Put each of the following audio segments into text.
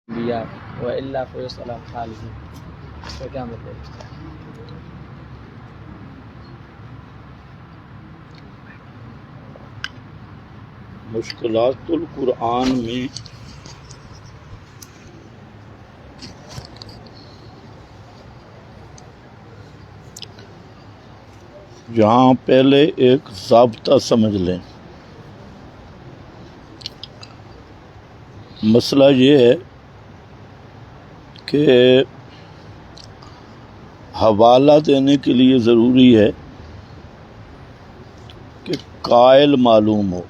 انبیاء وَإِلَّا فَيُسْأَلَ خَالِدِينَ، اس کا کیا مطلب ہے؟ مشکلات القرآن میں یہاں پہلے ایک ضابطہ سمجھ لیں۔ مسئلہ یہ ہے کہ حوالہ دینے کے لیے ضروری ہے کہ قائل معلوم ہو۔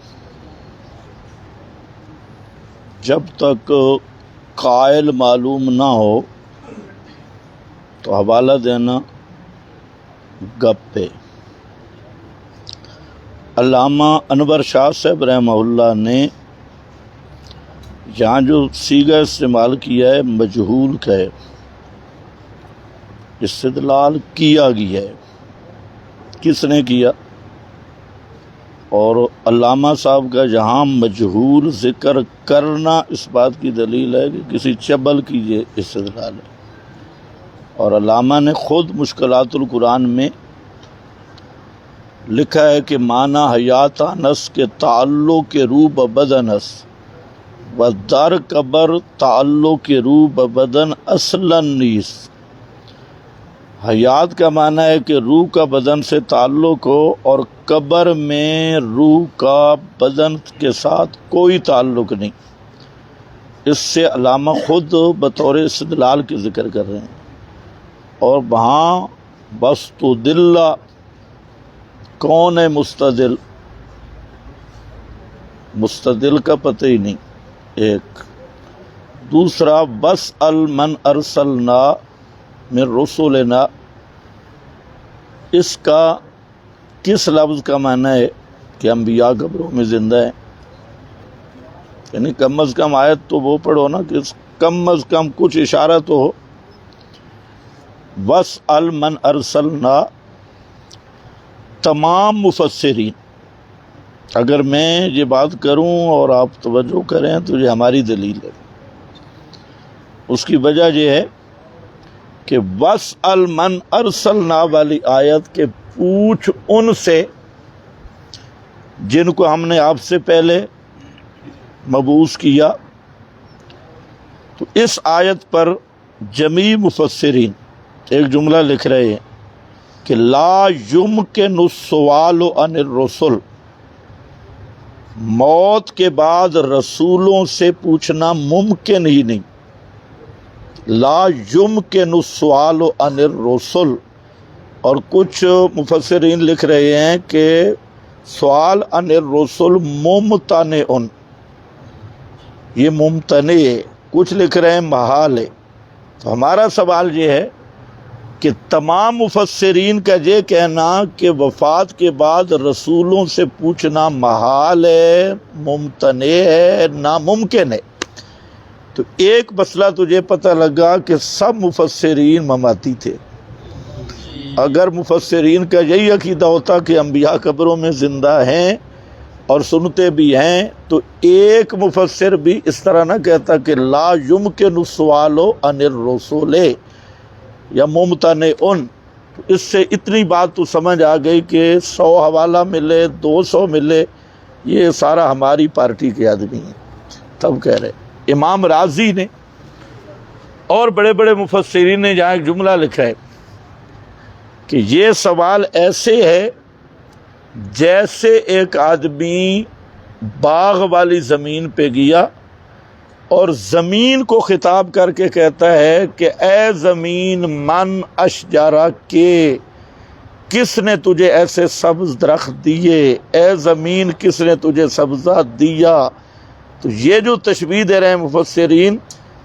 جب تک قائل معلوم نہ ہو تو حوالہ دینا گپ ہے۔ علامہ انور شاہ صاحب رحمہ اللہ نے یہاں جو صیغہ استعمال کیا ہے مجہول کا ہے، استدلال کیا گیا ہے۔ کس نے کیا؟ اور علامہ صاحب کا جہاں مجہول ذکر کرنا اس بات کی دلیل ہے کہ کسی چبل کی یہ استدلال ہے۔ اور علامہ نے خود مشکلات القرآن میں لکھا ہے کہ معنی حیات نس کے تعلق کے روح بدنس و در قبر تعلق کے روح بدن اصلا نیس۔ حیات کا معنی ہے کہ روح کا بدن سے تعلق ہو، اور قبر میں روح کا بدن کے ساتھ کوئی تعلق نہیں۔ اس سے علامہ خود بطور استدلال کے ذکر کر رہے ہیں۔ اور وہاں بستدل، کون ہے مستدل؟ مستدل کا پتہ ہی نہیں، ایک۔ دوسرا واسأل من ارسلنا من رسولنا، اس کا کس لفظ کا معنی ہے کہ انبیاء قبروں میں زندہ ہیں؟ یعنی کم از کم آیت تو وہ پڑھو نا کہ کم از کم کچھ اشارہ تو ہو۔ واسأل من ارسلنا، تمام مفسرین، اگر میں یہ بات کروں اور آپ توجہ کریں تو یہ ہماری دلیل ہے۔ اس کی وجہ یہ ہے کہ واسأل من ارسلنا والی آیت کے پوچھ ان سے جن کو ہم نے آپ سے پہلے مبعوث کیا۔ تو اس آیت پر جمیع مفسرین ایک جملہ لکھ رہے ہیں کہ لا یمکن السؤال عن الرسل، موت کے بعد رسولوں سے پوچھنا ممکن ہی نہیں۔ لا یمکن السؤال عن الرسل، اور کچھ مفسرین لکھ رہے ہیں کہ سوال عن الرسل ممتنع، یہ ممتنع ہے، کچھ لکھ رہے ہیں محال ہے۔ تو ہمارا سوال یہ ہے کہ تمام مفسرین کا یہ کہنا کہ وفات کے بعد رسولوں سے پوچھنا محال ہے، ممتنع ہے، ناممکن ہے، تو ایک مسئلہ تجھے پتہ لگا کہ سب مفسرین مماتی تھے۔ اگر مفسرین کا یہی عقیدہ ہوتا کہ انبیاء قبروں میں زندہ ہیں اور سنتے بھی ہیں، تو ایک مفسر بھی اس طرح نہ کہتا کہ لا یمکن السؤال عن الرسول یا ممتنع۔ اس سے اتنی بات تو سمجھ آ گئی کہ 100 حوالہ ملے، 200 ملے، یہ سارا ہماری پارٹی کے آدمی ہیں۔ تب کہہ رہے امام راضی نے اور بڑے بڑے مفسرین نے جہاں ایک جملہ لکھا ہے کہ یہ سوال ایسے ہے جیسے ایک آدمی باغ والی زمین پہ گیا اور زمین کو خطاب کر کے کہتا ہے کہ اے زمین من اشجارہ کے، کس نے تجھے ایسے سبز درخت دیے؟ اے زمین کس نے تجھے سبزہ دیا؟ تو یہ جو تشبیہ دے رہے ہیں مفسرین،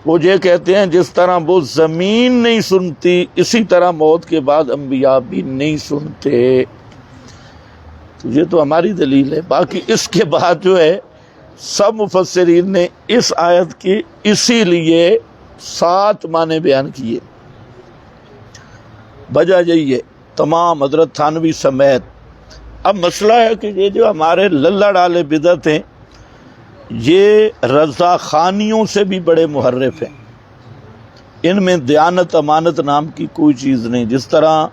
وہ یہ کہتے ہیں جس طرح وہ زمین نہیں سنتی، اسی طرح موت کے بعد انبیاء بھی نہیں سنتے۔ تو یہ تو ہماری دلیل ہے۔ باقی اس کے بعد جو ہے سب مفسرین نے اس آیت کی اسی لیے 7 معنی بیان کیے۔ وجہ یہی ہے، تمام حضرت تھانوی سمیت۔ اب مسئلہ ہے کہ یہ جو ہمارے للڑ والے بدعت ہیں، یہ رضا خانیوں سے بھی بڑے محرف ہیں، ان میں دیانت امانت نام کی کوئی چیز نہیں۔ جس طرح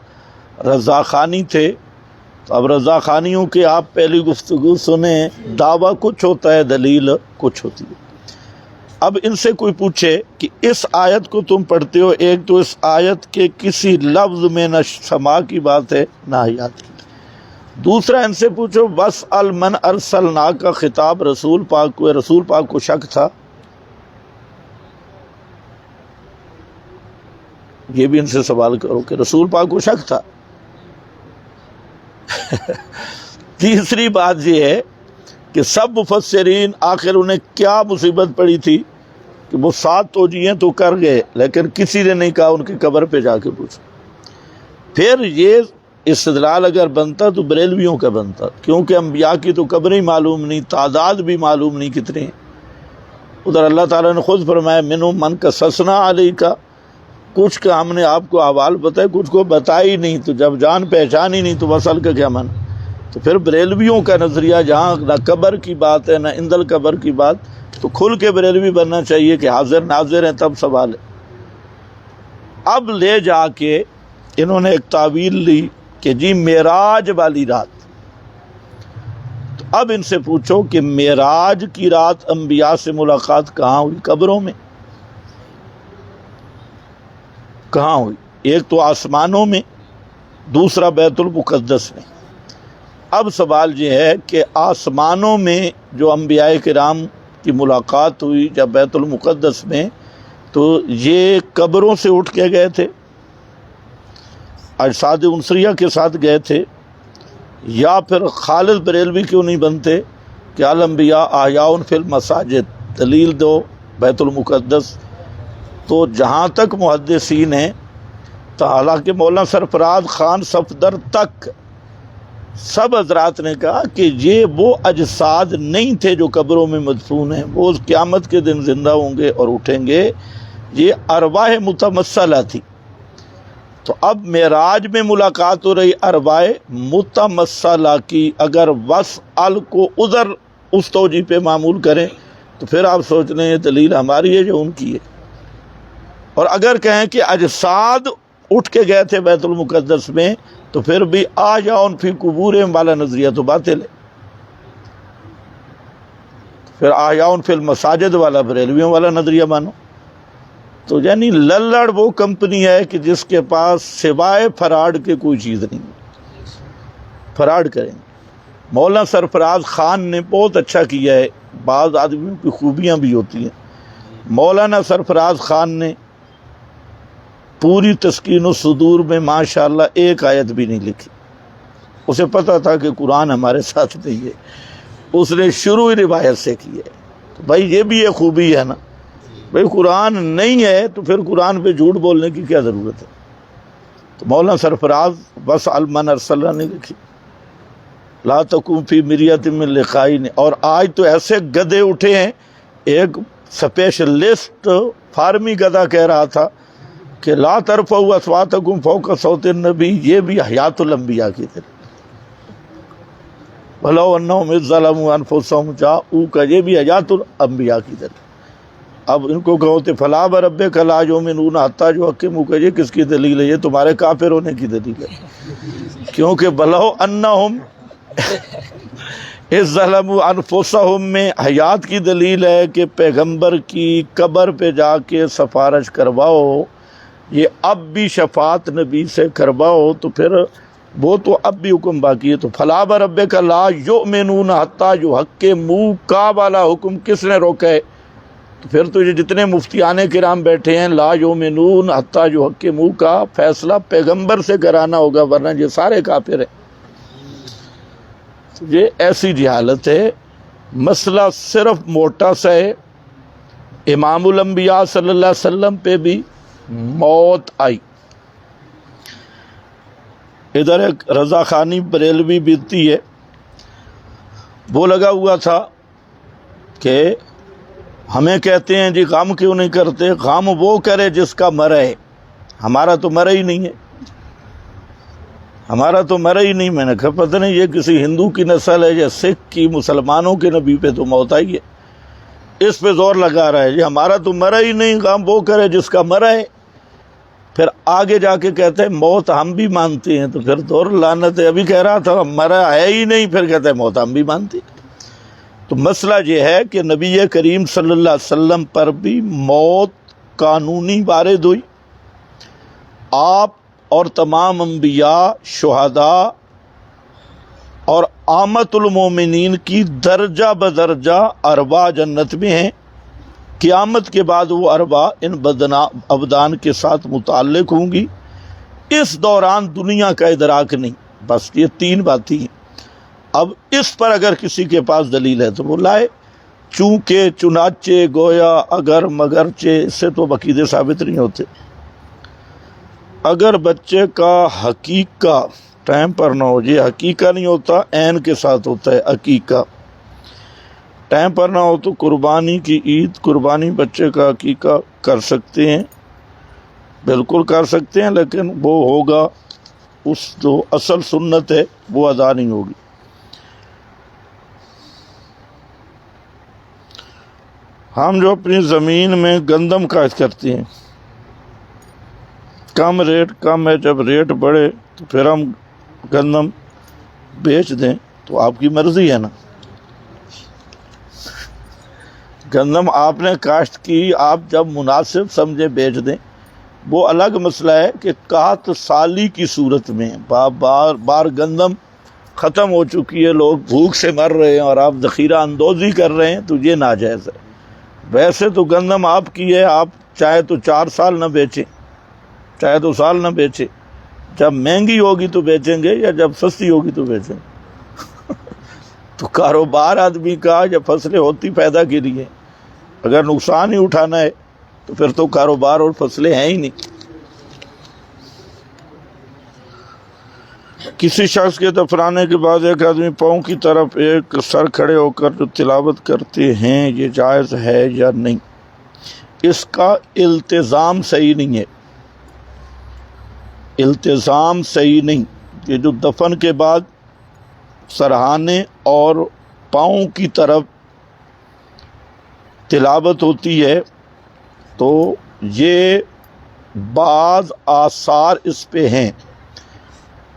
رضا خانی تھے، تو اب رضا خانیوں کے آپ پہلی گفتگو سنیں، دعویٰ کچھ ہوتا ہے، دلیل کچھ ہوتی ہے۔ اب ان سے کوئی پوچھے کہ اس آیت کو تم پڑھتے ہو، ایک تو اس آیت کے کسی لفظ میں نہ سما کی بات ہے نہ حیات کی، دوسرا ان سے پوچھو وَاسْأَلْ مَنْ أَرْسَلْنَا کا خطاب رسول پاک کو ہے، رسول پاک کو شک تھا؟ یہ بھی ان سے سوال کرو کہ رسول پاک کو شک تھا۔ تیسری بات یہ ہے کہ سب مفسرین آخر انہیں کیا مصیبت پڑی تھی کہ وہ 7 توجیہیں تو کر گئے، لیکن کسی نے نہیں کہا ان کی قبر پہ جا کے پوچھو۔ پھر یہ استدلال اگر بنتا تو بریلویوں کا بنتا، کیونکہ انبیاء کی تو قبریں معلوم نہیں، تعداد بھی معلوم نہیں کتنے ہیں۔ ادھر اللہ تعالیٰ نے خود فرمایا منہم من قصصنا علیک، کچھ کا ہم نے آپ کو احوال بتائے، کچھ کو بتائی نہیں، تو جب جان پہچان ہی نہیں تو وصل کا کیا من۔ تو پھر بریلویوں کا نظریہ جہاں نہ قبر کی بات ہے نہ اندل قبر کی بات، تو کھل کے بریلوی بننا چاہیے کہ حاضر ناظر ہیں تب سوال ہے۔ اب لے جا کے انہوں نے ایک تعویل لی کہ جی معراج والی رات، تو اب ان سے پوچھو کہ معراج کی رات انبیاء سے ملاقات کہاں ہوئی؟ قبروں میں کہاں ہوئی؟ ایک تو آسمانوں میں، دوسرا بیت المقدس میں۔ اب سوال یہ ہے کہ آسمانوں میں جو انبیاء کرام کی ملاقات ہوئی جب بیت المقدس میں، تو یہ قبروں سے اٹھ کے گئے تھے، اجساد عنصریہ کے ساتھ گئے تھے، یا پھر خالد بریلوی کیوں نہیں بنتے کہ الانبیاء احیاء فی المساجد، دلیل دو بیت المقدس۔ تو جہاں تک محدثین ہیں، تو حالانکہ مولانا سرفراز خان صفدر تک سب حضرات نے کہا کہ یہ وہ اجساد نہیں تھے جو قبروں میں مدفون ہیں، وہ قیامت کے دن زندہ ہوں گے اور اٹھیں گے، یہ ارواح متمثلہ تھی۔ تو اب معراج میں ملاقات ہو رہی ارواح متمثلہ کی، اگر وسعل کو ادھر اس توجیہ پہ معمول کریں تو پھر آپ سوچ لیں یہ دلیل ہماری ہے جو ان کی ہے، اور اگر کہیں کہ اجساد اٹھ کے گئے تھے بیت المقدس میں تو پھر بھی آجاؤن فی قبورہم والا نظریہ تو باطل ہے، پھر آجاؤن فی المساجد والا بریلویوں والا نظریہ مانو۔ تو یعنی للڑ وہ کمپنی ہے کہ جس کے پاس سوائے فراڈ کے کوئی چیز نہیں، فراڈ کریں گے۔ مولانا سرفراز خان نے بہت اچھا کیا ہے، بعض آدمیوں کی خوبیاں بھی ہوتی ہیں۔ مولانا سرفراز خان نے پوری تسکین الصدور میں ماشاءاللہ ایک آیت بھی نہیں لکھی، اسے پتہ تھا کہ قرآن ہمارے ساتھ نہیں ہے، اس نے شروع ہی روایت سے کی ہے۔ تو بھائی یہ بھی ایک خوبی ہے نا، بھائی قرآن نہیں ہے تو پھر قرآن پہ جھوٹ بولنے کی کیا ضرورت ہے۔ تو مولانا سرفراز وَاسْأَلْ مَنْ أَرْسَلْنَا نے لکھی، لا تکن فی مریۃ من لقائی نے۔ اور آج تو ایسے گدے اٹھے ہیں، ایک اسپیشلسٹ فارمی گدا کہہ رہا تھا کہ لا ترفعوا اصواتکم فوق صوت النبی، یہ بھی حیات الانبیاء کی طرح، وَلَوْ أَنَّهُمْ إِذ ظَّلَمُوا أَنفُسَهُمْ جَاءُوكَ، یہ بھی حیات الانبیاء کی طرح۔ اب ان کو کہو تو فَلَا وَرَبِّكَ لَا يُؤْمِنُونَ حَتَّىٰ يُحَكِّمُوكَ، یہ کس کی دلیل ہے؟ یہ تمہارے کافر ہونے کی دلیل ہے، کیونکہ وَلَوْ أَنَّهُمْ اِذ ظَّلَمُوا أَنفُسَهُمْ میں حیات کی دلیل ہے کہ پیغمبر کی قبر پہ جا کے سفارش کرواؤ، یہ اب بھی شفاعت نبی سے کرواؤ، تو پھر وہ تو اب بھی حکم باقی ہے۔ تو فَلَا وَرَبِّكَ لَا يُؤْمِنُونَ حَتَّىٰ يُحَكِّمُوكَ والا حکم کس نے روکا ہے؟ تو پھر تو یہ جتنے مفتیان کرام بیٹھے ہیں، لا یؤمنون حتیٰ یحکموک کا فیصلہ پیغمبر سے کرانا ہوگا، ورنہ یہ سارے کافر ہیں۔ تو یہ ایسی جہالت ہے۔ مسئلہ صرف موٹا سا ہے، امام الانبیاء صلی اللہ علیہ وسلم پہ بھی موت آئی۔ ادھر ایک رضا خانی بریلوی بیتی ہے، وہ لگا ہوا تھا کہ ہمیں کہتے ہیں جی غم کیوں نہیں کرتے، غم وہ کرے جس کا مرے، ہمارا تو مرا ہی نہیں ہے، ہمارا تو مرا ہی نہیں۔ میں نے کہا پتہ نہیں یہ کسی ہندو کی نسل ہے یا سکھ کی، مسلمانوں کے نبی پہ تو موت آئی ہے۔ اس پہ زور لگا رہا ہے جی ہمارا تو مرا ہی نہیں، کام وہ کرے جس کا مرا ہے. پھر آگے جا کے کہتے ہیں موت ہم بھی مانتے ہیں، تو پھر تو اور لعنت ہے. ابھی کہہ رہا تھا مرا ہے ہی نہیں، پھر کہتے ہیں موت ہم بھی مانتے ہیں. تو مسئلہ یہ ہے کہ نبی کریم صلی اللہ علیہ وسلم پر بھی موت قانونی وارد ہوئی. آپ اور تمام انبیاء، شہداء اور عامت المومنین کی درجہ بدرجہ ارواح جنت میں ہیں. قیامت کے بعد وہ ارواح ان ابدان کے ساتھ متعلق ہوں گی. اس دوران دنیا کا ادراک نہیں. بس یہ 3 باتیں ہیں. اب اس پر اگر کسی کے پاس دلیل ہے تو وہ لائے. چونکہ، چنانچہ، گویا، اگر، مگرچہ، اس سے تو عقیدے ثابت نہیں ہوتے. اگر بچے کا حقیقہ ٹائم پر نہ ہو، یہ حقیقہ نہیں ہوتا، عین کے ساتھ ہوتا ہے عقیقہ. ٹائم پر نہ ہو تو قربانی کی عید، قربانی بچے کا عقیقہ کر سکتے ہیں، بالکل کر سکتے ہیں، لیکن وہ ہوگا، اس جو اصل سنت ہے وہ ادا نہیں ہوگی. ہم جو اپنی زمین میں گندم کاشت کرتے ہیں، کم ہے، جب ریٹ بڑھے تو پھر ہم گندم بیچ دیں تو آپ کی مرضی ہے نا. گندم آپ نے کاشت کی، آپ جب مناسب سمجھے بیچ دیں. وہ الگ مسئلہ ہے کہ قحط سالی کی صورت میں بار گندم ختم ہو چکی ہے، لوگ بھوک سے مر رہے ہیں اور آپ ذخیرہ اندوزی کر رہے ہیں، تو یہ ناجائز ہے. ویسے تو گندم آپ کی ہے، آپ چاہے تو 4 سال نہ بیچیں، چاہے تو سال نہ بیچیں. جب مہنگی ہوگی تو بیچیں گے، یا جب سستی ہوگی تو بیچیں گے. تو کاروبار آدمی کا یا فصلیں ہوتی پیدا کے لیے، اگر نقصان ہی اٹھانا ہے تو پھر تو کاروبار اور فصلیں ہیں ہی نہیں. کسی شخص کے دفنانے کے بعد ایک آدمی پاؤں کی طرف ایک سر کھڑے ہو کر جو تلاوت کرتے ہیں، یہ جائز ہے یا نہیں؟ اس کا التزام صحیح نہیں ہے. التزام صحیح نہیں. یہ جو دفن کے بعد سرہانے اور پاؤں کی طرف تلاوت ہوتی ہے، تو یہ بعض آثار اس پہ ہیں،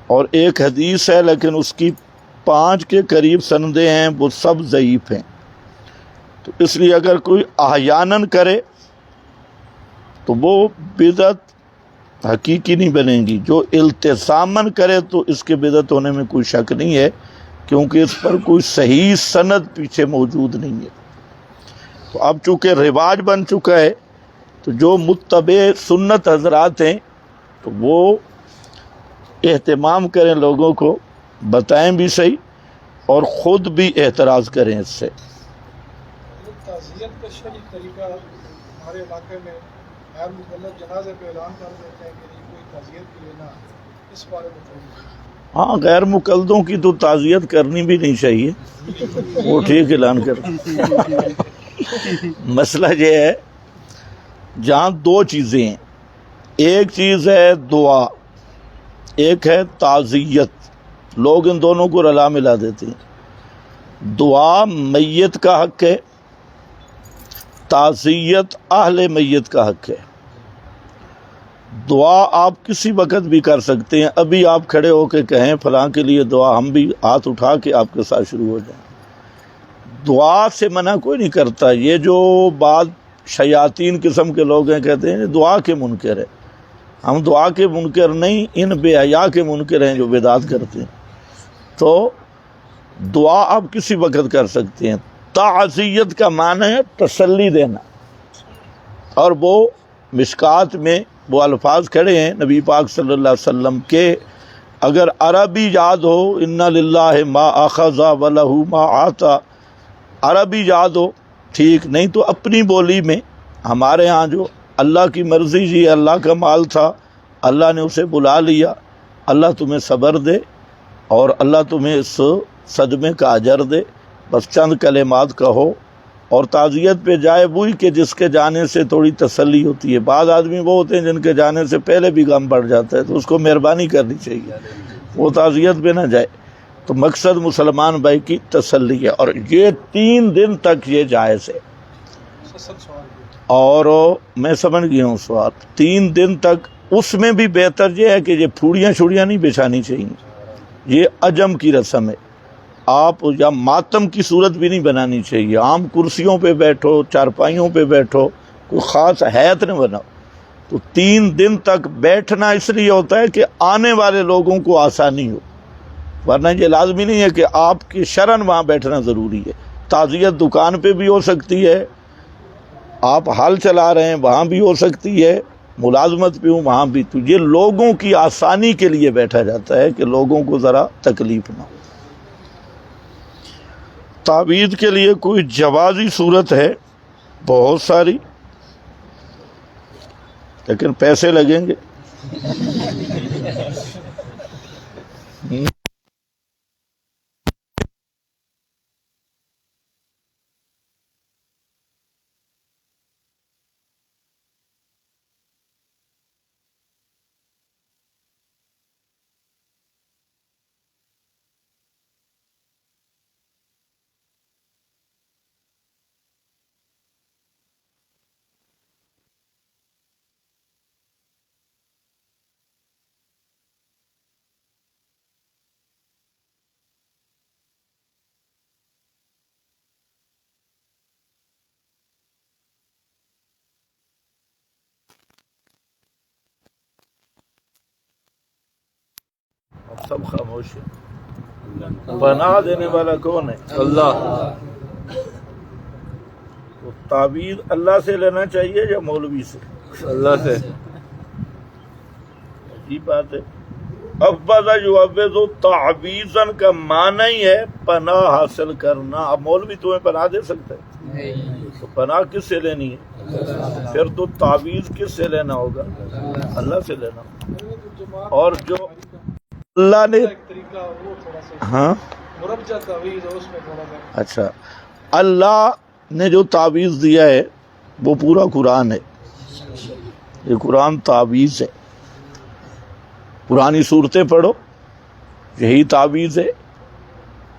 اور ایک حدیث ہے لیکن اس کی 5 کے قریب سندیں ہیں، وہ سب ضعیف ہیں. تو اس لیے اگر کوئی احیاناً کرے تو وہ بدعت حقیقی نہیں بنے گی. جو التزاماً کرے تو اس کے بدعت ہونے میں کوئی شک نہیں ہے، کیونکہ اس پر کوئی صحیح سند پیچھے موجود نہیں ہے. تو اب چونکہ رواج بن چکا ہے، تو جو متبع سنت حضرات ہیں تو وہ اہتمام کریں، لوگوں کو بتائیں بھی صحیح اور خود بھی اعتراض کریں اس سے. تعزیت کا شرعی طریقہ ہمارے علاقے میں غیر مقلد جنازے پہ اعلان کر دیتے ہیں کہ کوئی تعزیت کے لینا، اس بارے میں تھوڑی. ہاں، غیر مقلدوں کی تو تعزیت کرنی بھی نہیں چاہیے، وہ ٹھیک اعلان کر. مسئلہ یہ ہے جہاں 2 چیزیں ہیں. ایک چیز ہے دعا، ایک ہے تعزیت. لوگ ان دونوں کو رلا ملا دیتے ہیں. دعا میت کا حق ہے، تعزیت اہل میت کا حق ہے. دعا آپ کسی وقت بھی کر سکتے ہیں. ابھی آپ کھڑے ہو کے کہیں فلاں کے لیے دعا، ہم بھی ہاتھ اٹھا کے آپ کے ساتھ شروع ہو جائیں. دعا سے منع کوئی نہیں کرتا. یہ جو بعض شیاطین قسم کے لوگ ہیں، کہتے ہیں دعا کے منکر ہے. ہم دعا کے منکر نہیں، ان بے حیا کے منکر ہیں جو بدعت کرتے ہیں. تو دعا آپ کسی وقت کر سکتے ہیں. تعزیت کا معنی ہے تسلی دینا، اور وہ مشکات میں وہ الفاظ کھڑے ہیں نبی پاک صلی اللہ علیہ وسلم کے. اگر عربی یاد ہو، ان للہ ما اخذ ولہ ما آتا، عربی یاد ہو ٹھیک، نہیں تو اپنی بولی میں. ہمارے ہاں جو اللہ کی مرضی جی، اللہ کا مال تھا، اللہ نے اسے بلا لیا، اللہ تمہیں صبر دے اور اللہ تمہیں اس صدمے کا اجر دے. بس چند کلمات کہو اور تعزیت پہ جائے وہی کہ جس کے جانے سے تھوڑی تسلی ہوتی ہے. بعض آدمی وہ ہوتے ہیں جن کے جانے سے پہلے بھی غم بڑھ جاتا ہے، تو اس کو مہربانی کرنی چاہیے، وہ تعزیت پہ نہ جائے. تو مقصد مسلمان بھائی کی تسلی ہے، اور یہ 3 دن تک یہ جائز ہے. اصل سوال یہ ہے۔ اور میں سمجھ گیا ہوں سوال 3 دن تک، اس میں بھی بہتر یہ ہے کہ یہ پھوڑیاں شوڑیاں نہیں بچھانی چاہیے، یہ عجم کی رسم ہے، آپ یا ماتم کی صورت بھی نہیں بنانی چاہیے، عام کرسیوں پہ بیٹھو، چارپائیوں پہ بیٹھو، کوئی خاص حیت نہ بناؤ۔ تو 3 دن تک بیٹھنا اس لیے ہوتا ہے کہ آنے والے لوگوں کو آسانی ہو، ورنہ یہ لازمی نہیں ہے کہ آپ کی شرن وہاں بیٹھنا ضروری ہے۔ تعزیت دکان پہ بھی ہو سکتی ہے، آپ حل چلا رہے ہیں وہاں بھی ہو سکتی ہے، ملازمت پہ ہوں وہاں بھی، تو یہ لوگوں کی آسانی کے لیے بیٹھا جاتا ہے کہ لوگوں کو ذرا تکلیف نہ ہو۔ تعویذ کے لیے کوئی جوازی صورت ہے بہت ساری، لیکن پیسے لگیں گے۔ سب خاموش ہیں۔ پناہ دینے والا کون ہے؟ اللہ۔ تو تعویذ اللہ سے لینا چاہیے یا مولوی سے؟ اللہ سے۔ عجیب بات ہے۔ افبض یعوذ تعویذاً کا معنی ہی ہے پناہ حاصل کرنا۔ اب مولوی تمہیں پناہ دے سکتا ہے؟ تو پناہ کس سے لینی ہے؟ پھر تو تعویذ کس سے لینا ہوگا؟ اللہ سے لینا ہوگا۔ اور جو اللہ نے ایک طریقہ وہ تھوڑا سا ہاں مربجہ تعویذ ہے، اس میں تھوڑا سا اچھا، اللہ نے جو تعویذ دیا ہے وہ پورا قرآن ہے، یہ قرآن تعویذ ہے، پرانی صورتیں پڑھو یہی تعویذ ہے۔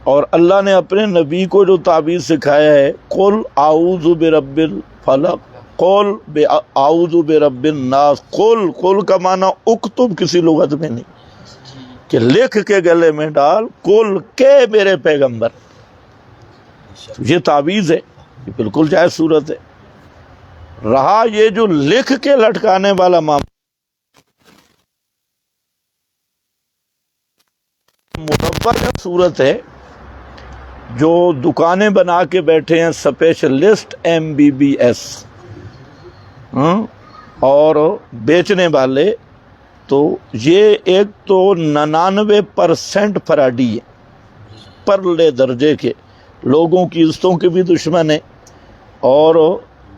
اور اللہ نے اپنے نبی کو جو تعویذ سکھایا ہے، قل اعوذ برب الفلق، قل اعوذ برب الناس، قل کا معنی اکتب کسی لغت میں نہیں کہ لکھ کے گلے میں ڈال، قل کے میرے پیغمبر، یہ تعویذ ہے، یہ بالکل جائز صورت ہے۔ رہا یہ جو لکھ کے لٹکانے والا معاملہ، مربع صورت ہے، جو دکانیں بنا کے بیٹھے ہیں اسپیشلسٹ MBBS اور بیچنے والے، تو یہ ایک تو 99% فراڈی ہے، پرلے درجے کے، لوگوں کی عزتوں کے بھی دشمن ہیں، اور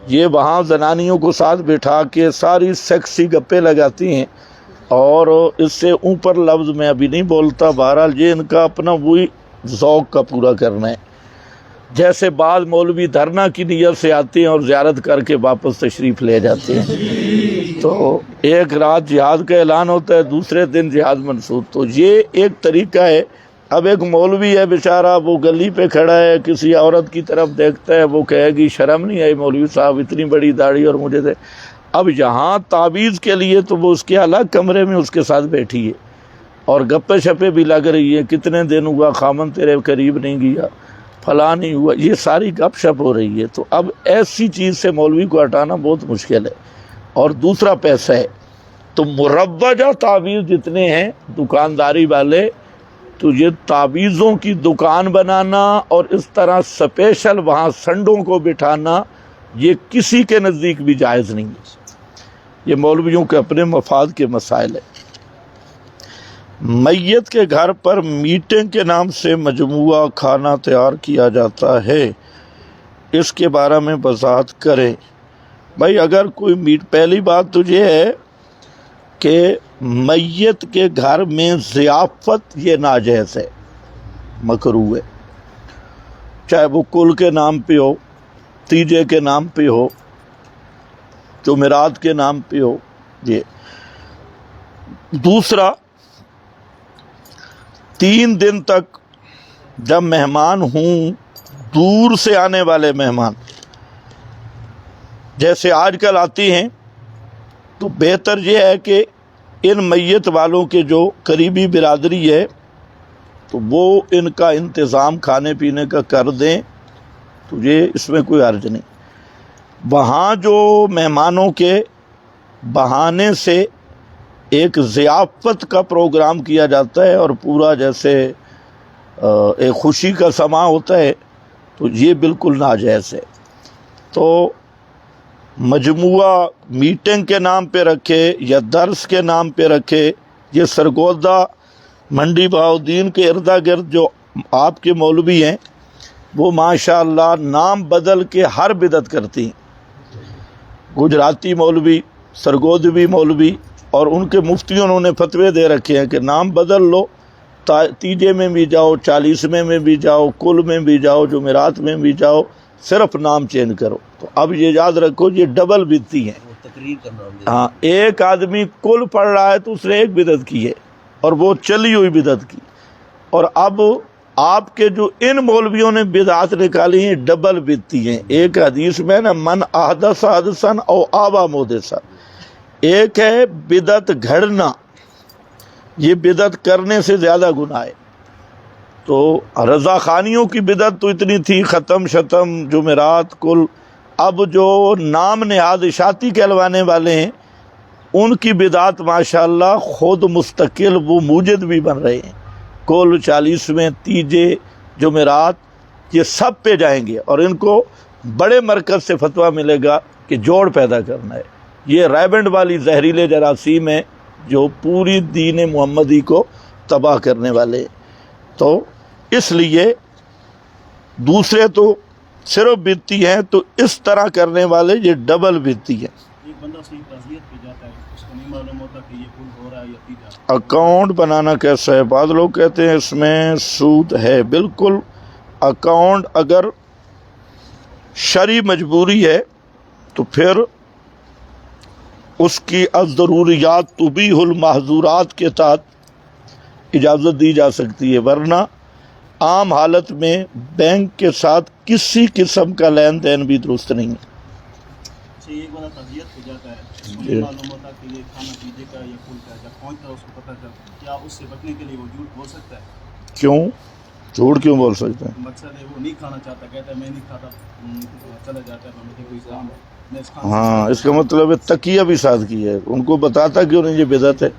یہ وہاں زنانیوں کو ساتھ بٹھا کے ساری سیکسی گپے لگاتی ہیں، اور اس سے اوپر لفظ میں ابھی نہیں بولتا، بہرحال یہ ان کا اپنا وہی ذوق کا پورا کرنا ہے۔ جیسے بعض مولوی دھرنا کی نیت سے آتے ہیں اور زیارت کر کے واپس تشریف لے جاتے ہیں، تو ایک رات جہاد کا اعلان ہوتا ہے، دوسرے دن جہاد منسوخ، تو یہ ایک طریقہ ہے۔ اب ایک مولوی ہے بیچارہ، وہ گلی پہ کھڑا ہے، کسی عورت کی طرف دیکھتا ہے، وہ کہے گی شرم نہیں آئی مولوی صاحب اتنی بڑی داڑھی اور مجھے دے۔ اب یہاں تعویذ کے لیے تو وہ اس کے الگ کمرے میں اس کے ساتھ بیٹھی ہے اور گپے شپے بھی لگ رہی ہے، کتنے دن ہوا خامن تیرے قریب نہیں گیا، فلاں نہیں ہوا، یہ ساری گپ شپ ہو رہی ہے۔ تو اب ایسی چیز سے مولوی کو ہٹانا بہت مشکل ہے، اور دوسرا پیسہ ہے۔ تو مروجہ تعویذ جتنے ہیں دکانداری والے، تو یہ تعویذوں کی دکان بنانا اور اس طرح اسپیشل وہاں سنڈوں کو بٹھانا، یہ کسی کے نزدیک بھی جائز نہیں ہے، یہ مولویوں کے اپنے مفاد کے مسائل ہیں۔ میت کے گھر پر میٹنگ کے نام سے مجموعہ کھانا تیار کیا جاتا ہے، اس کے بارے میں وضاحت کریں۔ بھائی اگر کوئی پہلی بات تو یہ ہے کہ میت کے گھر میں ضیافت یہ ناجائز ہے، مکروہ ہے، چاہے وہ کل کے نام پہ ہو، تیجے کے نام پہ ہو، جمعرات کے نام پہ ہو۔ یہ دوسرا، 3 دن تک جب مہمان ہوں، دور سے آنے والے مہمان، جیسے آج کل آتی ہیں، تو بہتر یہ ہے کہ ان میت والوں کے جو قریبی برادری ہے تو وہ ان کا انتظام کھانے پینے کا کر دیں، تو یہ اس میں کوئی حرج نہیں۔ وہاں جو مہمانوں کے بہانے سے ایک ضیافت کا پروگرام کیا جاتا ہے اور پورا جیسے ایک خوشی کا سماں ہوتا ہے، تو یہ بالکل ناجائز ہے۔ تو مجموعہ میٹنگ کے نام پہ رکھے یا درس کے نام پہ رکھے، یہ سرگودہ منڈی بہاؤدین کے اردا گرد جو آپ کے مولوی ہیں وہ ماشاءاللہ نام بدل کے ہر بدعت کرتی ہیں۔ گجراتی مولوی، سرگودوی مولوی اور ان کے مفتیوں نے فتوے دے رکھے ہیں کہ نام بدل لو، تیجے میں بھی جاؤ، 40ویں میں بھی جاؤ، کل میں بھی جاؤ، جمعرات میں بھی جاؤ، صرف نام چینج کرو۔ تو اب یہ یاد رکھو یہ ڈبل بدعتی ہیں۔ ہاں، ایک آدمی کل پڑھ رہا ہے تو اس نے ایک بدعت کی ہے اور وہ چلی ہوئی بدعت کی، اور اب آپ کے جو ان مولویوں نے بدعات نکالی ہیں ڈبل بدعتی ہیں۔ ایک حدیث میں نا من احدث حدثا او آبا محدثا، ایک ہے بدعت گھڑنا، یہ بدعت کرنے سے زیادہ گناہ ہے۔ تو رضا خانیوں کی بدعت تو اتنی تھی، ختم شتم جمعرات کل، اب جو نام نہاد اشاعتی کہلوانے والے ہیں ان کی بدعت ماشاءاللہ خود مستقل وہ موجد بھی بن رہے ہیں، کل 40ویں تیجے جمعرات یہ سب پہ جائیں گے، اور ان کو بڑے مرکز سے فتویٰ ملے گا کہ جوڑ پیدا کرنا ہے۔ یہ ریبنڈ والی زہریلے جراثیم ہیں جو پوری دین محمدی کو تباہ کرنے والے ہیں۔ تو اس لیے دوسرے تو صرف بدعتی ہیں، تو اس طرح کرنے والے یہ ڈبل بدعتی ہیں۔ ایک بندہ صحیح تعزیت پہ جاتا ہے، اس کو نہیں معلوم ہوتا کہ یہ پھول ہو رہا ہے یا پی جا رہا ہے۔ اکاؤنٹ بنانا کیسا ہے؟ بعض لوگ کہتے ہیں اس میں سود ہے۔ بالکل، اکاؤنٹ اگر شرعی مجبوری ہے تو پھر اس کی الضروریات تبیح المحظورات کے تحت اجازت دی جا سکتی ہے، ورنہ عام حالت میں بینک کے ساتھ کسی قسم کا لین دین بھی درست نہیں ہے۔ اچھا، ایک بندہ تعزیت پہ جاتا ہے، اس کو نہیں معلوم ہوتا کہ یہ کھانا پیجے کا یا پھول کا ہے، جب پہنچتا ہے اس کو پتہ چلتا، کیا اس سے بچنے کے لیے وہ جھوٹ بول سکتا ہے؟ کیوں جھوٹ کیوں بول سکتے ہیں؟ مقصد ہے وہ نہیں کھانا چاہتا، کہتا ہے میں نہیں کھاتا، چلا جاتا ہے، مجھے کوئی کام ہے، میں اس کھانے ہاں، اس کا مطلب ہے تقیہ بھی ساتھ کی ہے، ان کو بتاتا کیوں نہیں یہ بدعت ہے؟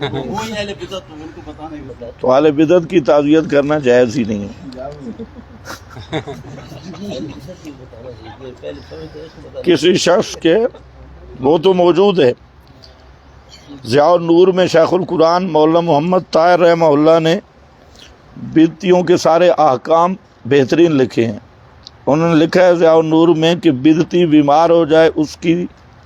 وہی اہل بدعت، تو ان کو پتہ نہیں ہوتا۔ تو اہل بدعت کی تعزیت کرنا جائز ہی نہیں ہے۔ کسی شخص کے وہ تو موجود ہے، ضیاء النور میں شیخ القرآن مولانا محمد طاہر رحمہ اللہ نے بدعتیوں کے سارے احکام بہترین لکھے ہیں۔ انہوں نے لکھا ہے ضیاء النور میں کہ بدعتی بیمار ہو جائے اس کی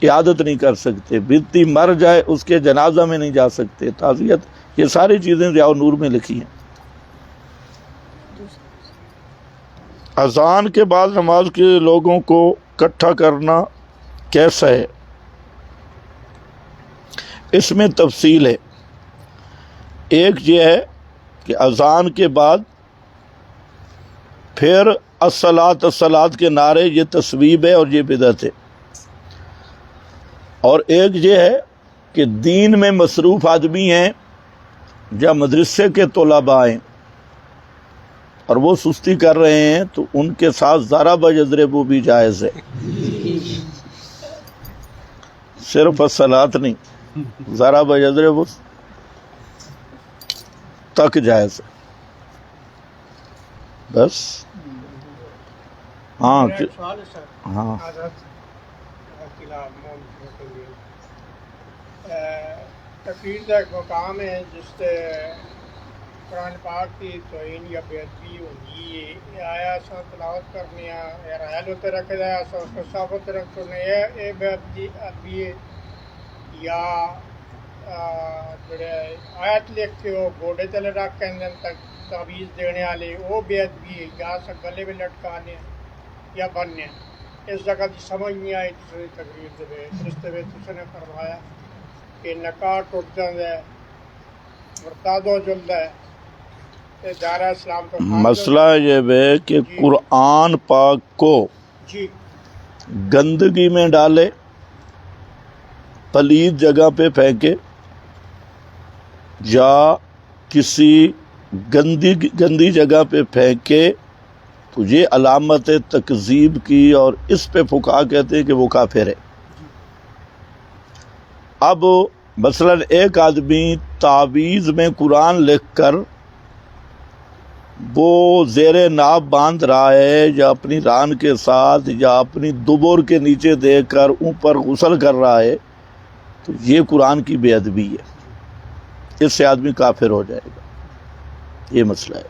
عیادت نہیں کر سکتے، بدعتی مر جائے اس کے جنازہ میں نہیں جا سکتے، تعزیت، یہ ساری چیزیں ضیاء النور میں لکھی ہیں۔ اذان کے بعد نماز کے لوگوں کو اکٹھا کرنا کیسا ہے؟ اس میں تفصیل ہے۔ ایک یہ ہے کہ اذان کے بعد پھر الصلاۃ الصلاۃ کے نعرے، یہ تصویب ہے اور یہ بدعت ہے۔ اور ایک یہ ہے کہ دین میں مصروف آدمی ہیں یا مدرسے کے طلباء ہیں اور وہ سستی کر رہے ہیں تو ان کے ساتھ ضرب یضرب بھی جائز ہے، صرف الصلاۃ نہیں، ضرب یضرب تک جائز ہے۔ بس ہاں ہاں تقریر کا ایک مقام ہے جس سے قرآن پاک کی توہین یا بے ادبی ہوگی، یہ آیا سا تلاوت کرنے یا رائل ہوتے رکھے جایا سا اس کو ثابت رکھنے یہ بے ادبی یا جڑے آیت لکھ کے وہ گوڑے تلے رکھ کے اندر تک تعویذ دینے والے وہ بے ادبی یا سا گلے میں لٹکانے یا بننے، اس جگہ کی سمجھ نہیں آئی دوسری تقریر دے اس دے اس نے فرمایا کہ نکاح ٹوٹ جاتا ہے، مرتاد ہو جلدا ہے، دائرہ اسلام تو مسئلہ یہ ہے کہ قرآن پاک کو جی گندگی میں ڈالے، پلید جگہ پہ پھینکے، یا کسی گندی جگہ پہ پھینکے تو یہ علامت تکذیب کی، اور اس پہ فقہا کہتے ہیں کہ وہ کافر ہے۔ اب مثلا ایک آدمی تعویذ میں قرآن لکھ کر وہ زیر ناف باندھ رہا ہے، یا اپنی ران کے ساتھ یا اپنی دبر کے نیچے دے کر اوپر غسل کر رہا ہے، تو یہ قرآن کی بے ادبی ہے، اس سے آدمی کافر ہو جائے گا۔ یہ مسئلہ ہے۔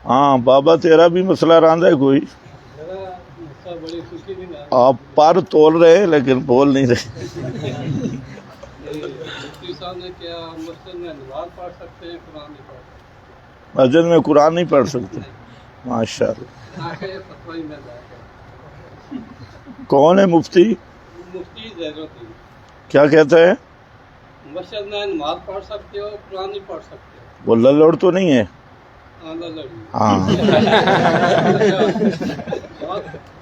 ہاں بابا، تیرا بھی مسئلہ راندہ ہے کوئی؟ آپ پر تول رہے ہیں لیکن بول نہیں رہے۔ مفتی صاحب نے کیا مسجد میں نماز پڑھ سکتے ہیں، قرآن نہیں پڑھ سکتے؟ مسجد میں قرآن نہیں پڑھ سکتے؟ ماشاء اللہ۔ فتوی میں جا کے کون ہے مفتی؟ مفتی زیرالدین کیا کہتا ہے؟ مسجد میں نماز پڑھ سکتے ہو، قرآن نہیں پڑھ سکتے؟ وہ للڑ تو نہیں ہے؟ ہاں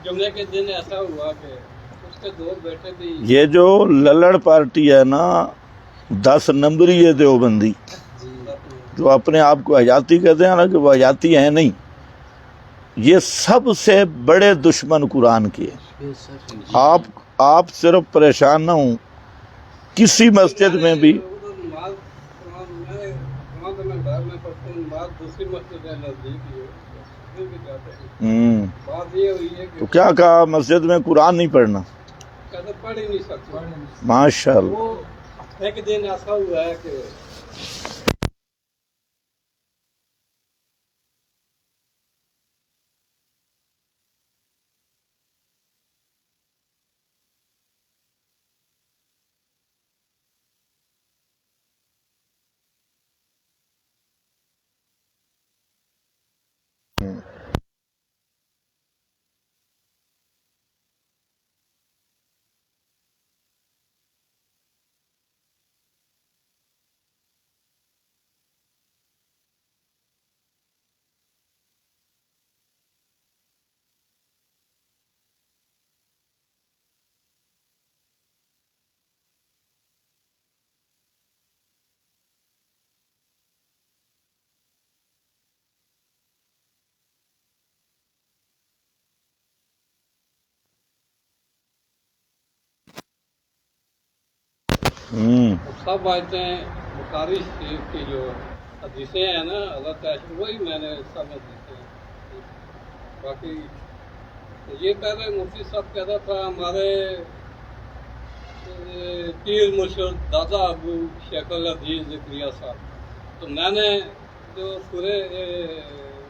جمعے کے دن ایسا ہوا کہ اس کے دو بیٹے تھے۔ یہ جو للڑ پارٹی ہے نا، 10 نمبری ہے دیوبندی، جو اپنے آپ کو حیاتی کہتے ہیں، حالانکہ وہ حیاتی ہیں نہیں، یہ سب سے بڑے دشمن قرآن کے ہیں۔ آپ صرف پریشان نہ ہوں، کسی مسجد میں بھی دوسری مسجد ہے نزدیک تو کیا کہا، مسجد میں قرآن نہیں پڑھنا؟ پڑھ ہی نہیں سکتے۔ ماشاء اللہ۔ وہ ایک دن ایسا ہوا ہے کہ سب آیتیں بخاری شریف کی جو حدیثیں ہیں نا، اللہ تعالیٰ وہی میں نے سب حدیثیں ہیں۔ باقی یہ پہلے مفتی صاحب کہتا تھا ہمارے پیر مرشد دادا ابو شیخ الحدیث ذکریہ صاحب، تو میں نے جو سورہ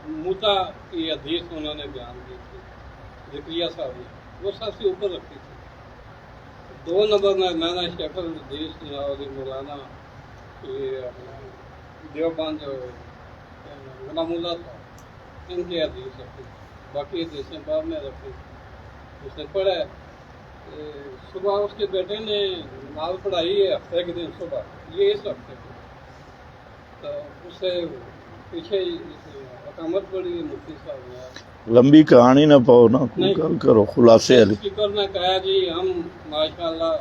موسیٰ کی حدیث انہوں نے بیان کی تھی ذکریہ صاحب نے، وہ سب سے اوپر رکھی تھی۔ 2 نمبر میں نے شیخ الحدیث علی مولانا دیوبند جو غلام اللہ تھا، ان کی حدیث رکھی، باقی حدیثیں بعد میں رکھی۔ اس نے پڑھا، صبح اس کے بیٹے نے نماز پڑھائی ہے ہفتے کے دن صبح، یہ اس ہفتے کو، تو اس سے پیچھے حکامت پڑھی مفتی صاحب نے۔ لمبی کہانی نہ پاؤ نا، کرو خلاصے علی۔ اسپیکر نے کہا جی ہم ماشاءاللہ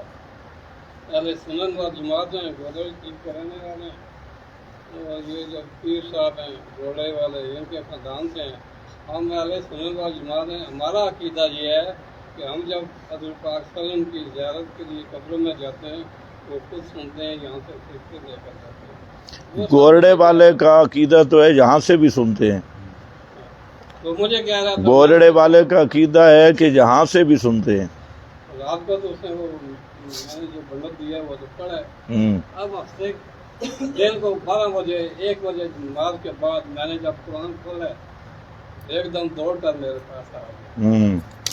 اہل سنت و جماعت ہیں، گودڑ کی کرنے والے ہیں، اور یہ جو پیر صاحب ہیں گھوڑے والے، ان کے خاندان سے ہیں، ہم اہل سنت و جماعت ہیں۔ ہمارا عقیدہ یہ ہے کہ ہم جب حضرت پاک صلی اللہ علیہ وسلم کی زیارت کے لیے قبروں میں جاتے ہیں، وہ خود سنتے ہیں، یہاں سے فرشتے لے کر جاتے ہیں۔ گورڑے والے کا عقیدہ تو ہے یہاں سے بھی سنتے ہیں، تو مجھے کہہ رہا تھا گورڑے والے کا عقیدہ ہے کہ یہاں سے بھی سنتے ہیں۔ رات کو تو اس نے وہ میں نے جو بنڈل دیا وہ تو پڑھا ہے۔ اب ہفتے دن کو 12 بجے 1 بجے نماز کے بعد میں نے جب قرآن کھولا ایک دم دوڑ کر میرے پاس آ گیا۔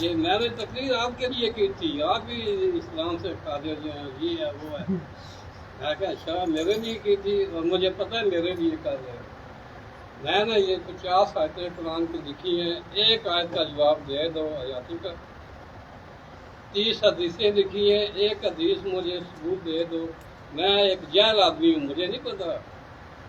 یہ میں نے تقریر آپ کے لیے کی تھی، آپ بھی اسلام سے خارج جو ہیں، یہ ہے وہ ہے۔ میں کہا اچھا میرے لیے کی تھی، اور مجھے پتہ ہے میرے لیے کر رہے ہیں۔ میں نے یہ 50 آیتیں قرآن کی لکھی ہیں، ایک آیت کا جواب دے دو حیاتی کا، 30 حدیثیں لکھی ہیں، ایک حدیث مجھے ثبوت دے دو۔ میں ایک جاہل آدمی ہوں، مجھے نہیں پتا